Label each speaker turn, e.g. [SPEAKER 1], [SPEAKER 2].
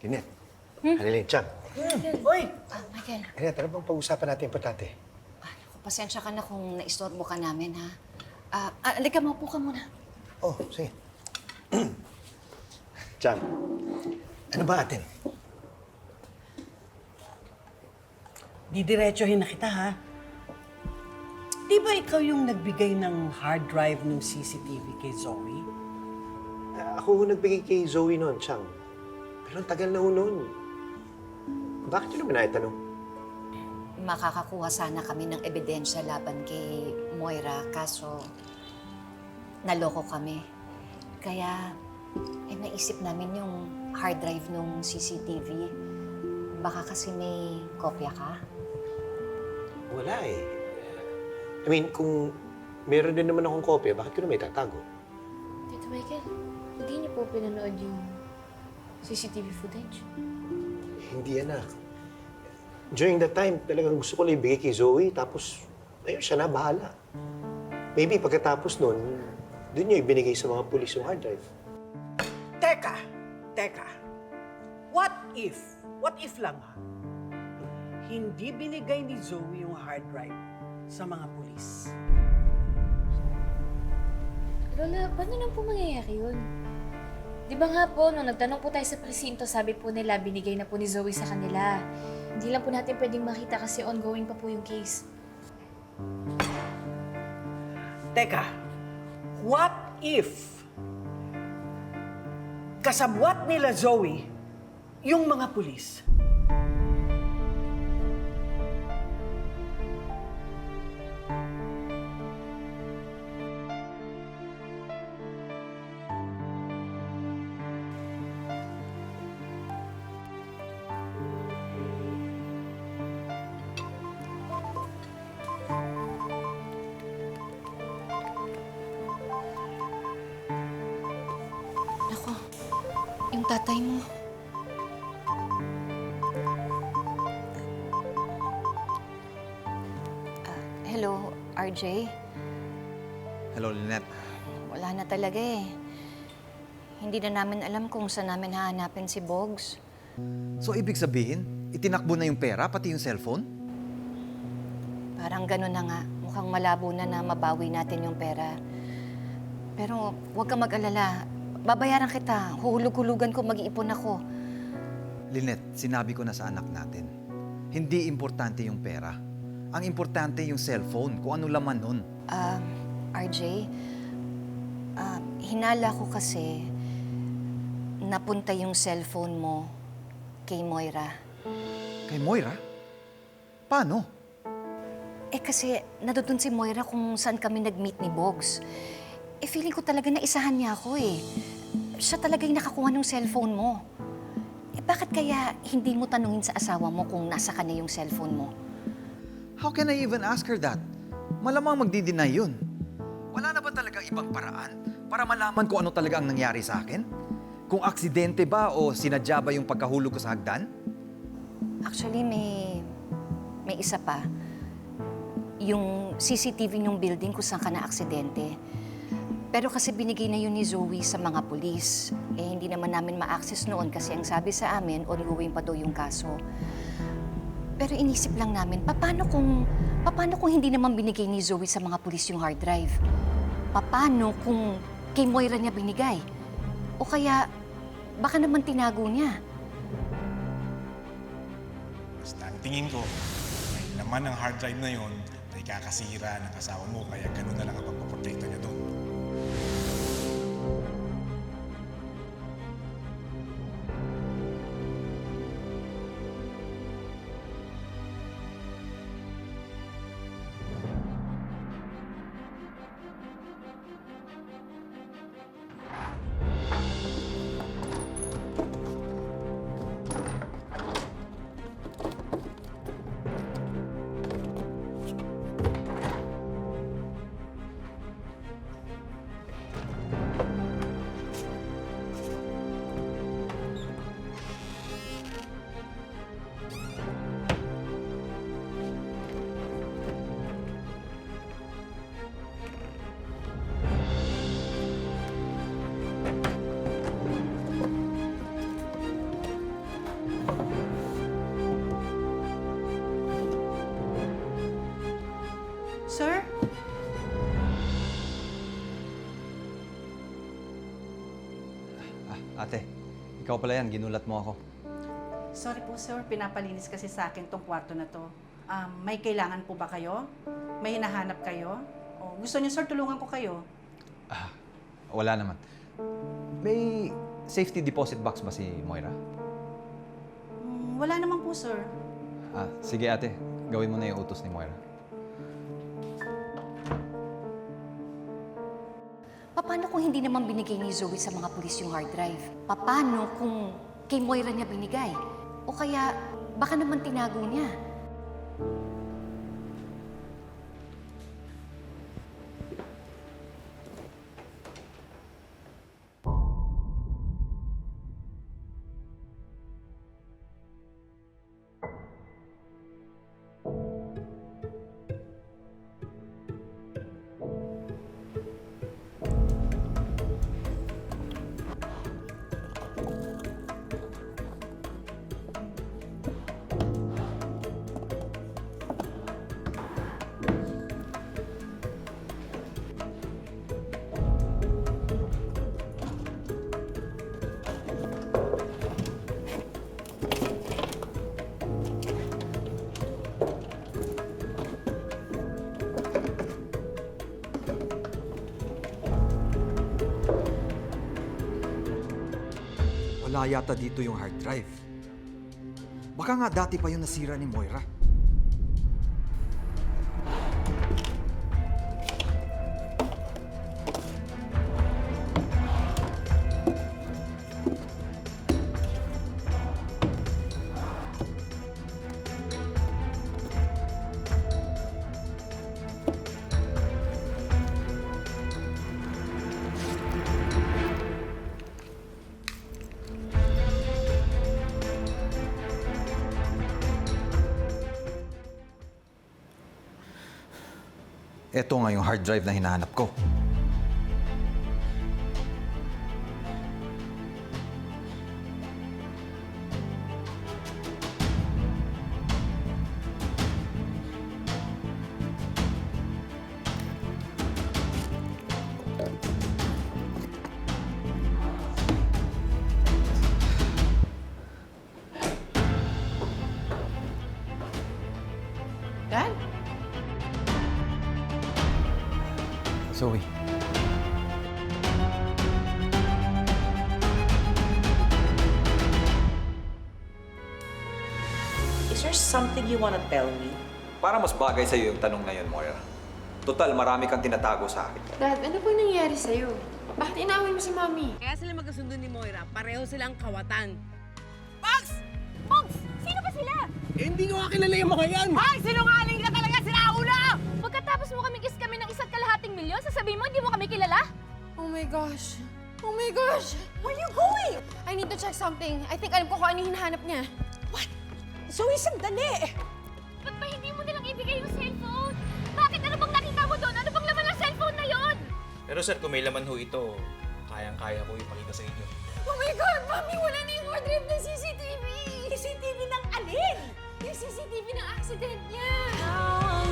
[SPEAKER 1] Lynette. Halilin, Chang.
[SPEAKER 2] Uy!
[SPEAKER 3] Michael.
[SPEAKER 1] Lynette, ano bang pag-usapan natin importante?
[SPEAKER 3] Naku, pasensya ka na kung naistorbo ka namin, ha? Halika, maupo ka muna.
[SPEAKER 1] Oh, sige. Chang, ano ba atin?
[SPEAKER 2] Didiretsohin na kita, ha? Di ba ikaw yung nagbigay ng hard drive ng CCTV kay Zoe?
[SPEAKER 1] Ako ho nagbigay kay Zoe noon, Chang. Pero ang tagal na ho noon. Bakit yun naman naitanong?
[SPEAKER 3] Makakakuha sana kami ng ebidensya laban kay Moira, kaso naloko kami. Kaya, naisip namin yung hard drive ng CCTV. Baka kasi may kopya ka?
[SPEAKER 1] Wala eh. I mean, kung meron din naman akong kopya, bakit ko na may tatago?
[SPEAKER 4] Tito Michael, hindi niyo po pinanood yung CCTV footage?
[SPEAKER 1] Hindi, anak. During that time, talagang gusto ko lang ibigay kay Zoe, tapos, ayun, siya na, bahala. Maybe pagkatapos nun, doon niya ibinigay sa mga pulis yung hard drive.
[SPEAKER 2] Teka! What if lang, ha? Hindi binigay ni Zoe yung hard drive sa mga pulis.
[SPEAKER 4] Lola, paano nang po mangyayari yun? Di ba nga po, nung nagtanong po tayo sa presinto, sabi po nila binigay na po ni Zoe sa kanila. Hindi lang po natin pwedeng makita kasi ongoing pa po yung case.
[SPEAKER 2] Teka, what if kasabwat nila Zoe yung mga pulis?
[SPEAKER 3] Naku, yung tatay mo. Hello, RJ?
[SPEAKER 5] Hello, Lynette.
[SPEAKER 3] Wala na talaga eh. Hindi na namin alam kung saan namin hahanapin si Bogs.
[SPEAKER 5] So, ibig sabihin, itinakbo na yung pera, pati yung cellphone?
[SPEAKER 3] Parang gano'n na nga. Mukhang malabo na na mabawi natin yung pera. Pero huwag kang mag-alala. Babayaran kita. Huhulog-hulugan ko, mag-iipon ako.
[SPEAKER 5] Lynette, sinabi ko na sa anak natin, hindi importante yung pera. Ang importante yung cellphone, kung ano laman nun.
[SPEAKER 3] RJ, hinala ko kasi napunta yung cellphone mo kay Moira.
[SPEAKER 5] Kay Moira? Paano?
[SPEAKER 3] Kasi natutunan si Moira kung saan kami nag-meet ni Bogs. Feeling ko talaga na isahan niya ako eh. Siya talaga yung nakakuha ng cellphone mo. Bakit kaya hindi mo tanungin sa asawa mo kung nasa kanya yung cellphone mo?
[SPEAKER 5] How can I even ask her that? Malamang magdi-deny yun. Wala na ba talagang ibang paraan para malaman kung ano talaga ang nangyari sa akin? Kung aksidente ba o sinadya ba yung pagkahulog ko sa hagdan?
[SPEAKER 3] Actually, may isa pa. Yung CCTV ng building kung saan ka na-aksidente. Pero kasi binigay na yun ni Zoe sa mga pulis. Hindi naman namin ma-access noon kasi ang sabi sa amin, ongoing pa daw yung kaso. Pero inisip lang namin, paano kung hindi naman binigay ni Zoe sa mga pulis yung hard drive? Paano kung kay Moira niya binigay? O kaya, baka naman tinago niya.
[SPEAKER 6] Basta ang tingin ko, may laman ng hard drive na yon ay kakasira ng asawa mo, kaya ganun na lang ang pagpaprotekta niya doon.
[SPEAKER 2] Sir?
[SPEAKER 5] Ate, ikaw pala yan. Ginulat mo ako.
[SPEAKER 2] Sorry po, sir. Pinapalinis kasi sa akin tong kwarto na to. May kailangan po ba kayo? May hinahanap kayo? O gusto niyo, sir, tulungan ko kayo?
[SPEAKER 5] Wala naman. May safety deposit box ba si Moira?
[SPEAKER 2] Wala naman po, sir.
[SPEAKER 5] Sige ate, gawin mo na yung utos ni Moira.
[SPEAKER 3] Paano kung hindi naman binigay ni Zoe sa mga pulis yung hard drive? Paano kung kay Moira niya binigay? O kaya, baka naman tinago niya?
[SPEAKER 5] Wala yata dito yung hard drive. Baka nga dati pa yung nasira ni Moira. Ito nga yung hard drive na hinahanap ko.
[SPEAKER 2] Dad?
[SPEAKER 5] Zoe.
[SPEAKER 7] Is there something you wanna tell me?
[SPEAKER 5] Para mas bagay sa'yo yung tanong na yun, Moira. Total, marami kang tinatago sa akin.
[SPEAKER 4] Dad, ano po nangyari sa'yo? Bakit inaaway mo si Mami?
[SPEAKER 8] Kaya sila magkasundo ni Moira, pareho silang kawatan.
[SPEAKER 4] Sino ba sila?
[SPEAKER 8] Hindi ko nga kilala yung mga yan!
[SPEAKER 4] Ay, sinungaling ka talaga, sinaula! Pagkatapos mo kaming kami ng 1.5 milyon, sasabihin mo hindi mo kami kilala?
[SPEAKER 9] Oh my gosh. Oh my gosh. Where are you going? I need to check something. I think alam ko kung ano yung hinahanap niya.
[SPEAKER 2] Zoe, sandali!
[SPEAKER 4] Ba't ba hindi mo nilang ibigay yung cellphone? Bakit? Ano bang nakita mo doon? Ano bang laman ng cellphone na yon?
[SPEAKER 10] Pero sir, kung may laman ho ito, kayang-kaya ko ipakita sa inyo.
[SPEAKER 9] Oh my God! Mami, wala na yung hard drive ng CCTV!
[SPEAKER 2] CCTV ng alin?
[SPEAKER 9] Yung CCTV ng accident niya!
[SPEAKER 4] Ang